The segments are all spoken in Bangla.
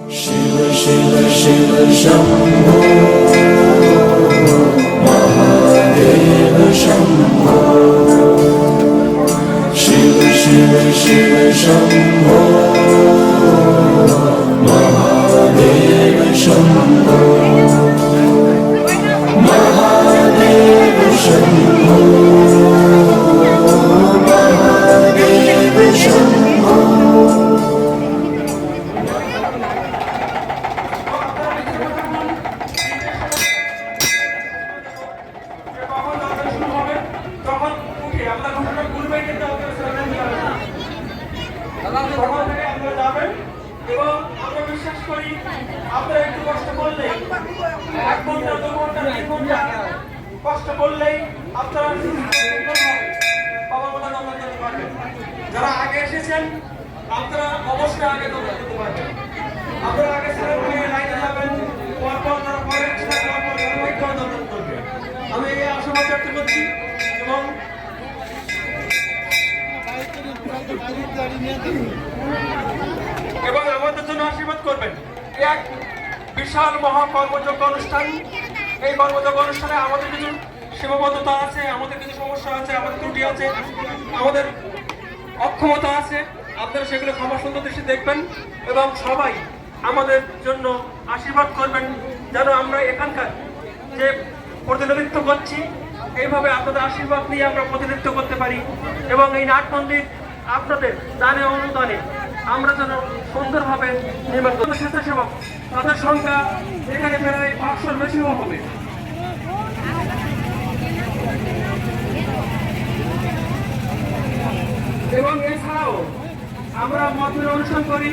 शिव शिव शिव शम्भो महादेव शम्भो शिव शिव शिव शम्भो महादेव शम्भो महादेव शम्भो महादेव शम्भो। কষ্ট করলেই আপনারা যারা আগে এসেছেন আপনারা অবশ্যই আগে দৌড়াতে পারবেন। আপনারা আগে লাইনে যাবেন, পরপর যারা পরে দৌড়াতে করবে। আমি এই আশাবাদ ব্যক্ত করছি এবং আমাদের জন্য আশীর্বাদ করবেন। এক বিশাল মহাকর্মযজ্ঞ অনুষ্ঠান। এই কর্মযজ্ঞ অনুষ্ঠানে আমাদের কিছু সীমাবদ্ধতা আছে, আমাদের কিছু সমস্যা আছে, আমাদের ত্রুটি আছে, আমাদের অক্ষমতা আছে। আপনারা সেগুলো ক্ষমা সুন্দর দৃষ্টি দেখবেন এবং সবাই আমাদের জন্য আশীর্বাদ করবেন যেন আমরা এখানকার যে প্রতিনিধিত্ব করছি এইভাবে আপনাদের আশীর্বাদ নিয়ে আমরা প্রতিনিধিত্ব করতে পারি এবং এই নাট মন্দির আপনাদের দানে অনুদানে আমরা যেন সুন্দরভাবে নির্মাণ করতে। স্বেচ্ছাসেবক তাদের সংখ্যা এখানে প্রায় 500-র বেশিও হবে। এবং এছাড়াও আমরা মন্দির অনুষ্ঠান করি।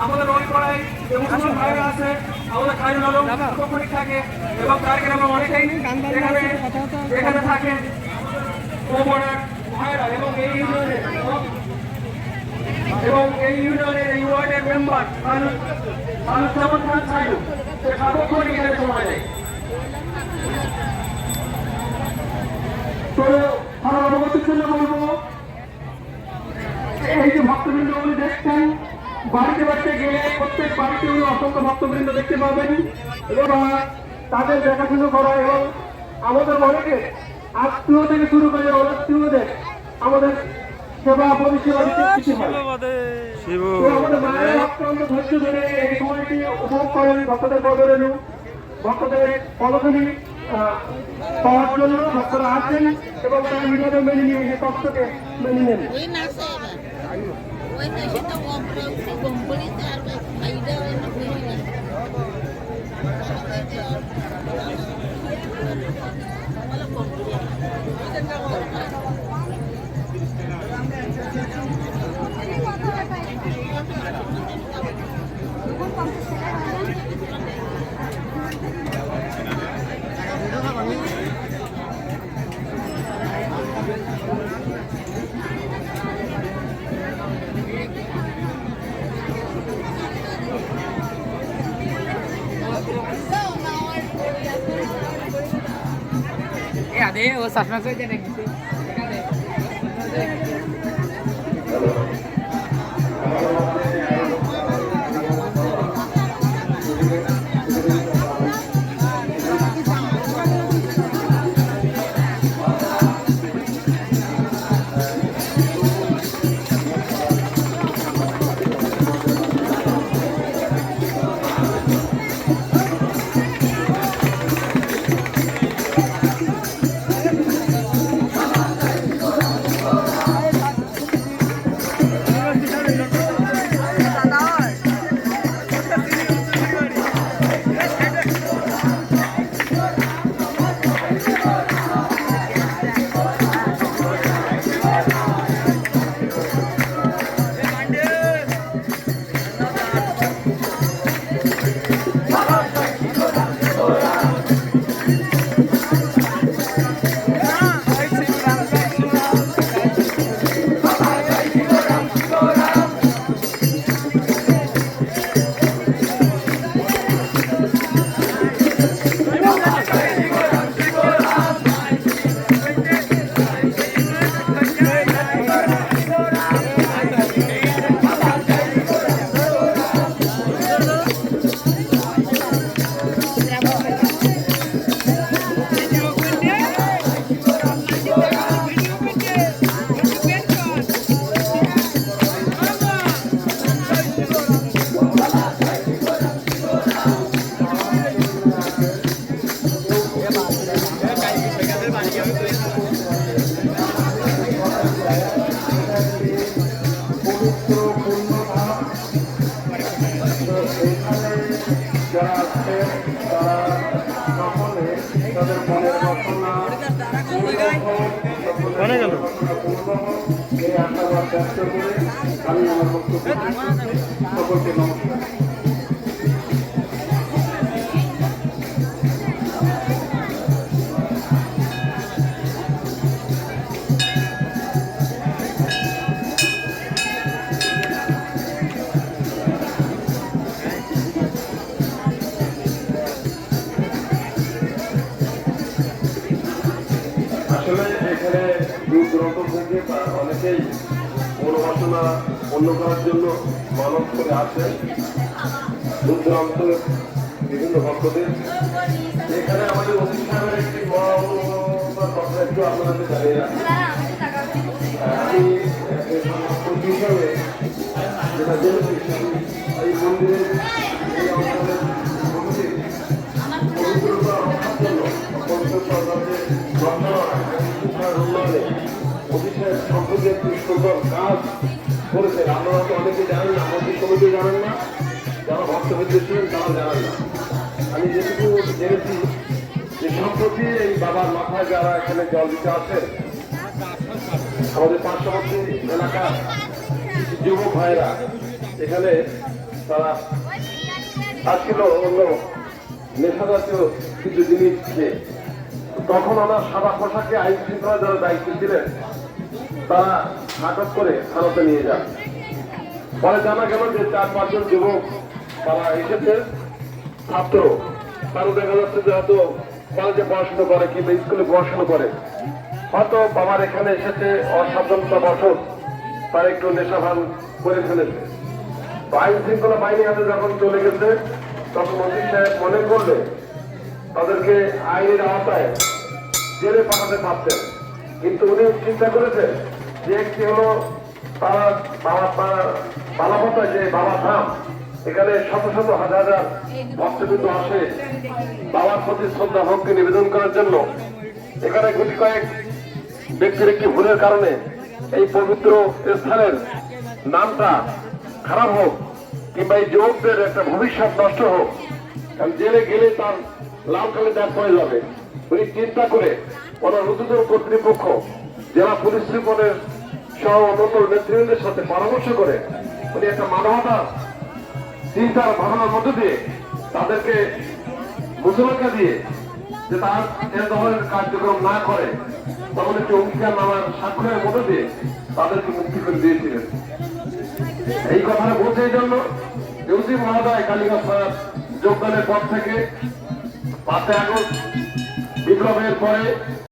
আমাদের ওই পাড়ায় যে মুসলমান ভাইরা আছে, আমাদের খাইরুল আলম উপকূলিক থাকে এবং কারিগর অনেকেই এখানে থাকে ভাইরা এবং এই ইউনিয়নের এই ওয়ার্ডের মেম্বার সানুজ্জামান খান সাহেব সে সার্বক্ষণিক এখানে সময় দেয়। তো পরবর্তী জন্য বলবো এই যে ভক্তবৃন্দ উনি দেখছেন, বাড়িতে বাড়িতে গেলে প্রত্যেক বাড়িতে উনি অসংখ্য ভক্তবৃন্দ দেখতে পাবেন এবং তাদের দেখাশুনো করা এবং আমাদের অনেকে আত্মীয় থেকে শুরু করে অনাত্মীয়দের আমাদের সেবা পরিষেবা দিতে কিছু হয়। আমাদের মায়ের অত্যন্ত ধৈর্য ধরে এই সময়টি উপভোগ করেন। ভক্তদের পদরেণু, ভক্তদের পদধূলি পাওয়ার জন্য ভক্তরা আসেন এবং তারা নিজেদের মেনে নিয়ে এই কষ্টকে মেনে নেন। అదే ఓ సస్పెన్స్ అయితే నెక్స్ట్ হয়ে গেল। এই আশাবাদ ব্যক্ত করে আমি আমার বক্তব্য সকলকে নমস্কার। আসলে এখানে দূর দূরান্ত থেকে অনেকেই মনোবাসনা অন্য করার জন্য মানব করে আসে দূর দূরান্ত বিভিন্ন ভক্তদের। এখানে আমাদের অতি সাহেবের একটি কথা একটু আপনাদের জানিয়ে রাখি। আমি হিসাবে যেটা জেনেছি এই মন্দিরের এই অঞ্চলের কমিটির পবিত্রতা রক্ষার জন্য পবিত্র সরকারের উন্নয়নে অতিশয় সম্প্রতি একটি সুন্দর কাজ করেছেন। আপনারা তো অনেকে জানেন না, আমাদের কমিটি জানেন না, যারা ভক্তবৃন্দ ছিলেন তারা জানেন না। আমি যেটুকু জেনেছি যে সম্প্রতি এই বাবার মাথায় যারা এখানে জল দিতে আসেন, আমাদের পার্শ্ববর্তী এলাকার যুবক ভাইরা এখানে তারা আসছিল অন্য নেশা জাতীয় কিছু জিনিস খেয়ে। তখন ওনার সাদা পোশাকে আইন শৃঙ্খলা যারা দায়িত্ব ছিলেন তারা আটক করে থানাতে নিয়ে যান। পরে জানা গেল যে 4-5 জন যুবক তারা এসেছে ছাত্র, তারও দেখা যাচ্ছে যে হয়তো কলেজে পড়াশোনা করে কিংবা স্কুলে পড়াশোনা করে, হয়তো বাবার এখানে এসেছে অসাবধানতা বশত তারা একটু নেশা ভান করে ফেলেছে। তো আইন শৃঙ্খলা বাহিনী হাতে যখন চলে গেছে তখন ওসি সাহেব মনে করলে তাদেরকে আইনের আওতায় জেলে পাঠাতে পারতেন, কিন্তু উনি চিন্তা করেছেন যে একটি হলো তারা বালাপতায় যে বাবা ধাম, এখানে শত শত হাজার হাজার ভক্তবৃন্দ আসে বাবার প্রতি শ্রদ্ধা ভক্তি নিবেদন করার জন্য। এখানে গুটি কয়েক ব্যক্তির একটি ভুলের কারণে এই পবিত্র স্থানের নামটা খারাপ হোক কিংবা এই যুবকদের একটা ভবিষ্যৎ নষ্ট হোক, কারণ জেলে গেলে তার লাল কালি দাগ পড়ে যাবে। উনি চিন্তা করে ওনার উদ্বোধন কর্তৃপক্ষ জেলা পুলিশ সুপারের সহ অন্যান্য নেতৃবৃন্দের সাথে পরামর্শ করে উনি একটা মানবতার চিন্তার ভাবনার মধ্যে দিয়ে তাদেরকে মুসলমানকে দিয়ে যে তার এ ধরনের কার্যক্রম না করে তখন একটি অঙ্গীকার নামার স্বাক্ষরের মধ্যে দিয়ে তাদেরকে মুক্তি করে দিয়েছিলেন। এই কথাটা বলছে এই জন্য ইউসি মহোদয় কালীগঞ্জ থানার যোগদানের পর থেকে 5 আগস্ট বিপ্লবের পরে